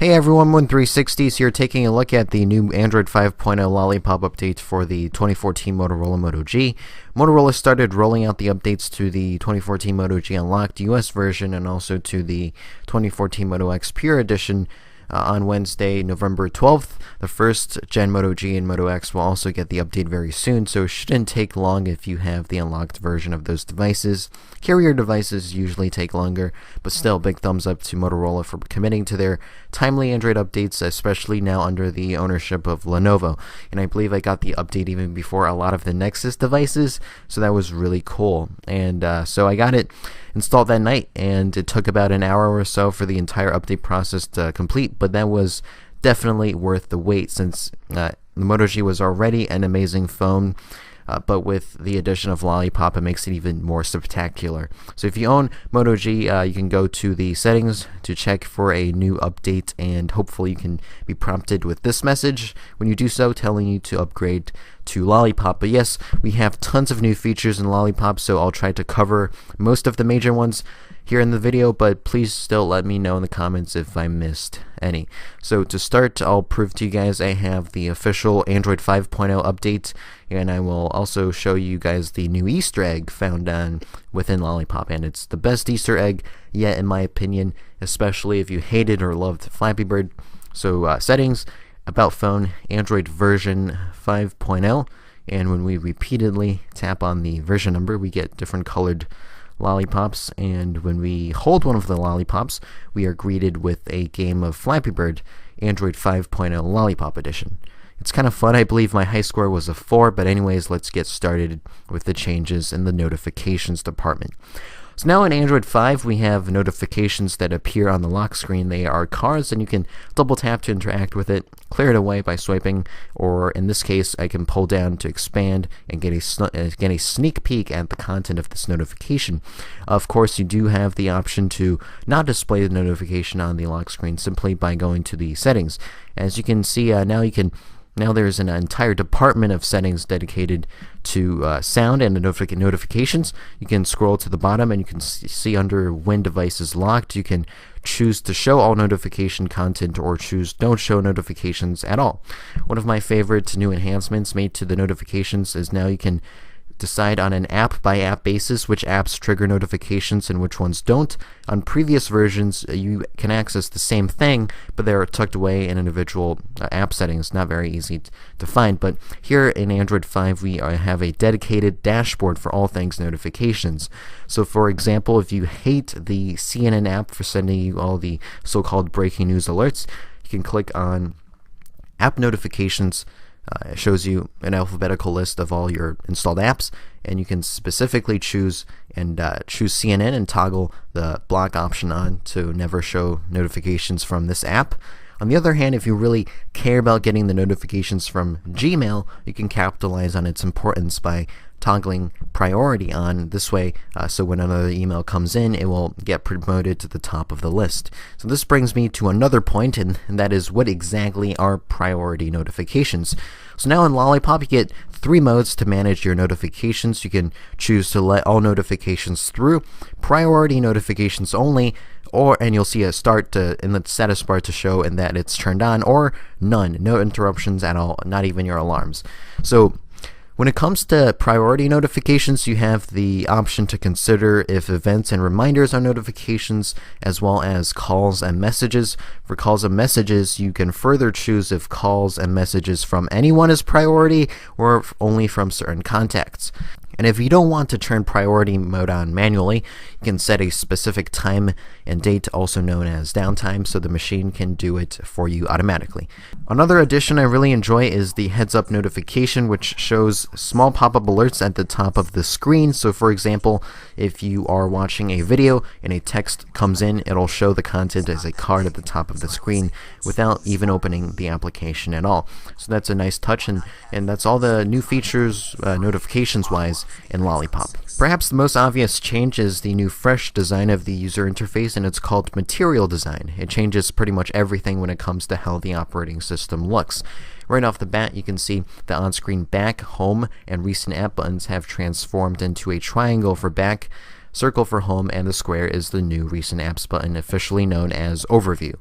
Hey everyone, Moon360s here taking a look at the new Android 5.0 Lollipop update for the 2014 Motorola Moto G. Motorola started rolling out the updates to the 2014 Moto G Unlocked US version and also to the 2014 Moto X Pure Edition on Wednesday, November 12th. The first Gen Moto G and Moto X will also get the update very soon, so it shouldn't take long if you have the unlocked version of those devices. Carrier devices usually take longer, but still, big thumbs up to Motorola for committing to their timely Android updates, especially now under the ownership of Lenovo. And I believe I got the update even before a lot of the Nexus devices, so that was really cool. And so I got it installed that night, and it took about an hour or so for the entire update process to complete, but that was definitely worth the wait since the Moto G was already an amazing phone. But with the addition of Lollipop, it makes it even more spectacular. So if you own Moto G, you can go to the settings to check for a new update, and hopefully you can be prompted with this message when you do so, telling you to upgrade to Lollipop. But yes, we have tons of new features in Lollipop, so I'll try to cover most of the major ones here in the video, but please still let me know in the comments if I missed any. So to start, I'll prove to you guys I have the official Android 5.0 update, and I will also show you guys the new Easter egg found within Lollipop, and it's the best Easter egg yet in my opinion, especially if you hated or loved Flappy Bird. So settings, about phone, Android version 5.0, and when we repeatedly tap on the version number, we get different colored lollipops, and when we hold one of the lollipops, we are greeted with a game of Flappy Bird Android 5.0 Lollipop Edition. It's kind of fun. I believe my high score was a 4, but anyways, let's get started with the changes in the notifications department. So now in Android 5, we have notifications that appear on the lock screen. They are cards, and you can double tap to interact with it, clear it away by swiping, or in this case, I can pull down to expand and get a sneak peek at the content of this notification. Of course, you do have the option to not display the notification on the lock screen simply by going to the settings. As you can see, now there's an entire department of settings dedicated to sound and notifications. You can scroll to the bottom and you can see under when device is locked, you can choose to show all notification content or choose don't show notifications at all. One of my favorite new enhancements made to the notifications is now you can decide on an app-by-app basis which apps trigger notifications and which ones don't. On previous versions, you can access the same thing, but they're tucked away in individual app settings. Not very easy to find, but here in Android 5, we have a dedicated dashboard for all things notifications. So for example, if you hate the CNN app for sending you all the so-called breaking news alerts, you can click on app notifications. It shows you an alphabetical list of all your installed apps, and you can specifically choose CNN and toggle the block option on to never show notifications from this app. On the other hand, if you really care about getting the notifications from Gmail, you can capitalize on its importance by toggling priority on this way, so when another email comes in, it will get promoted to the top of the list. So this brings me to another point, and that is what exactly are priority notifications. So now in Lollipop, you get 3 modes to manage your notifications. You can choose to let all notifications through, priority notifications only, and you'll see a start in the status bar to show and that it's turned on, or none, no interruptions at all, not even your alarms. So when it comes to priority notifications, you have the option to consider if events and reminders are notifications, as well as calls and messages. For calls and messages, you can further choose if calls and messages from anyone is priority or only from certain contacts. And if you don't want to turn priority mode on manually, you can set a specific time and date, also known as downtime, so the machine can do it for you automatically. Another addition I really enjoy is the heads-up notification, which shows small pop-up alerts at the top of the screen. So for example, if you are watching a video and a text comes in, it'll show the content as a card at the top of the screen without even opening the application at all. So that's a nice touch, and that's all the new features notifications-wise in Lollipop. Perhaps the most obvious change is the new fresh design of the user interface, and it's called Material Design. It changes pretty much everything when it comes to how the operating system looks. Right off the bat, you can see the on-screen back, home, and recent app buttons have transformed into a triangle for back, circle for home, and the square is the new recent apps button, officially known as Overview.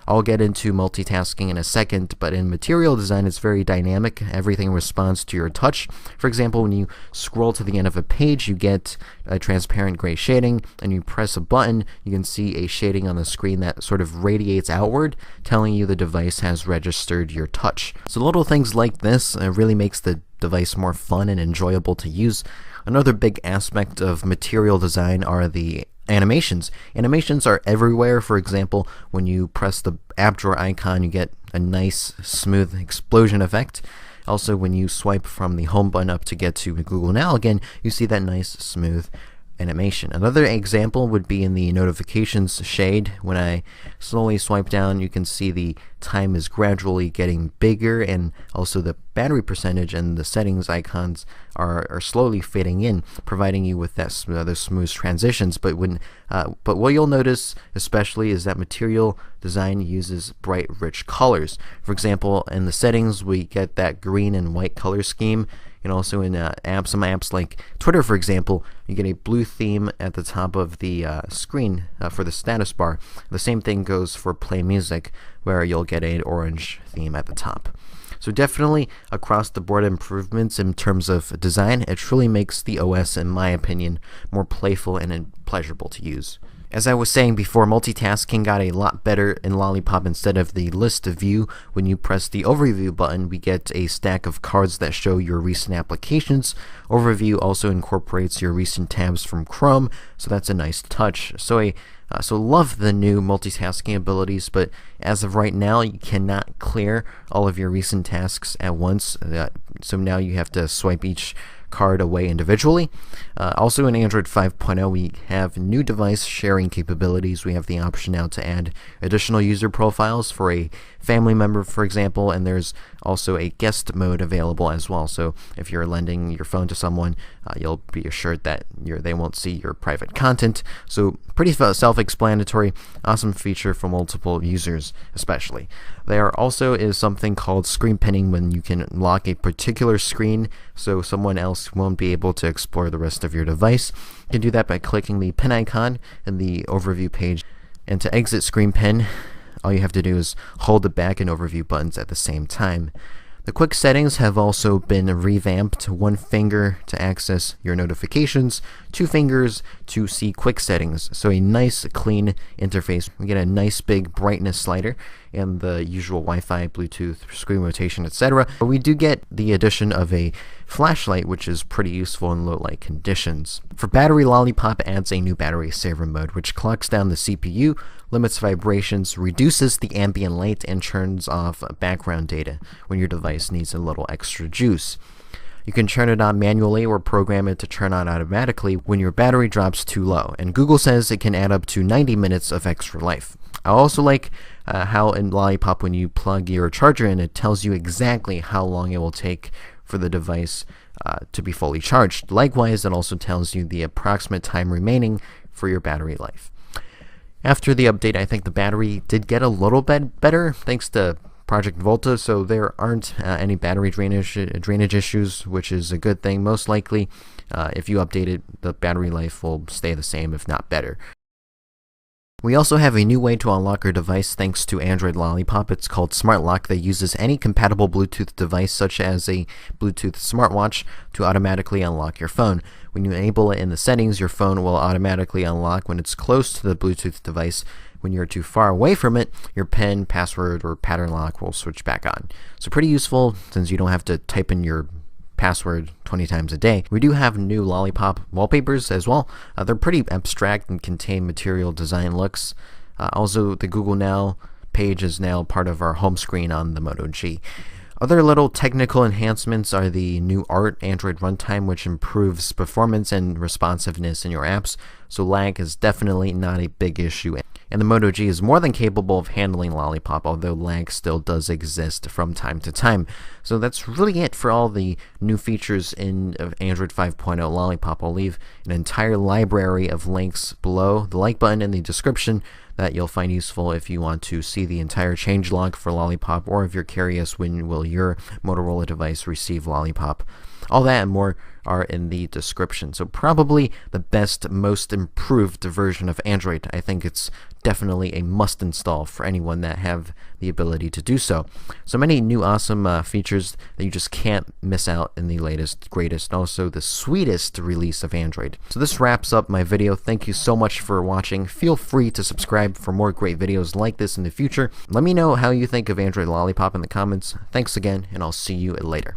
I'll get into multitasking in a second, but in material design, it's very dynamic. Everything responds to your touch. For example, when you scroll to the end of a page, you get a transparent gray shading, and you press a button, you can see a shading on the screen that sort of radiates outward, telling you the device has registered your touch. So little things like this really makes the device more fun and enjoyable to use. Another big aspect of material design are the animations. Animations are everywhere. For example, when you press the app drawer icon, you get a nice smooth explosion effect. Also, when you swipe from the home button up to get to Google Now again, you see that nice smooth animation. Another example would be in the notifications shade. When I slowly swipe down, you can see the time is gradually getting bigger, and also the battery percentage and the settings icons are slowly fading in, providing you with that those smooth transitions. But what you'll notice especially is that material design uses bright, rich colors. For example, in the settings, we get that green and white color scheme. And also in some apps like Twitter, for example, you get a blue theme at the top of the screen for the status bar. The same thing goes for Play Music, where you'll get an orange theme at the top. So definitely across the board improvements in terms of design. It truly makes the OS, in my opinion, more playful and pleasurable to use. As I was saying before, multitasking got a lot better in Lollipop. Instead of the list view, when you press the overview button, we get a stack of cards that show your recent applications. Overview also incorporates your recent tabs from Chrome, so that's a nice touch. So love the new multitasking abilities, but as of right now, you cannot clear all of your recent tasks at once. So now you have to swipe each card away individually. Also in Android 5.0, we have new device sharing capabilities. We have the option now to add additional user profiles for a family member, for example, and there's also a guest mode available as well. So if you're lending your phone to someone, you'll be assured that they won't see your private content. So pretty self-explanatory, awesome feature for multiple users especially. There also is something called screen pinning, when you can lock a particular screen so someone else won't be able to explore the rest of your device. You can do that by clicking the pin icon in the overview page. And to exit screen pin, all you have to do is hold the back and overview buttons at the same time. The quick settings have also been revamped. One finger to access your notifications, two fingers to see quick settings. So a nice clean interface. We get a nice big brightness slider and the usual Wi-Fi, Bluetooth, screen rotation, etc. But we do get the addition of a flashlight, which is pretty useful in low light conditions. For battery, Lollipop adds a new battery saver mode, which clocks down the CPU, limits vibrations, reduces the ambient light, and turns off background data when your device needs a little extra juice. You can turn it on manually or program it to turn on automatically when your battery drops too low, and Google says it can add up to 90 minutes of extra life. I also like how in Lollipop, when you plug your charger in, it tells you exactly how long it will take for the device to be fully charged. Likewise, it also tells you the approximate time remaining for your battery life. After the update, I think the battery did get a little bit better thanks to Project Volta, so there aren't any battery drainage issues, which is a good thing. Most likely, if you update it, the battery life will stay the same, if not better. We also have a new way to unlock your device thanks to Android Lollipop. It's called Smart Lock, that uses any compatible Bluetooth device, such as a Bluetooth smartwatch, to automatically unlock your phone. When you enable it in the settings, your phone will automatically unlock when it's close to the Bluetooth device. When you're too far away from it, your PIN, password, or pattern lock will switch back on. So pretty useful, since you don't have to type in your password 20 times a day. We do have new Lollipop wallpapers as well. They're pretty abstract and contain material design looks. Also, the Google Now page is now part of our home screen on the Moto G. Other little technical enhancements are the new Art Android runtime, which improves performance and responsiveness in your apps, so lag is definitely not a big issue. And the Moto G is more than capable of handling Lollipop, although lag still does exist from time to time. So that's really it for all the new features in Android 5.0 Lollipop. I'll leave an entire library of links below the like button in the description that you'll find useful if you want to see the entire changelog for Lollipop, or if you're curious when will your Motorola device receive Lollipop. All that and more are in the description. So probably the best, most improved version of Android. I think it's definitely a must install for anyone that have the ability to do so. So many new awesome features that you just can't miss out in the latest, greatest, and also the sweetest release of Android. So this wraps up my video. Thank you so much for watching. Feel free to subscribe for more great videos like this in the future. Let me know how you think of Android Lollipop in the comments. Thanks again, and I'll see you later.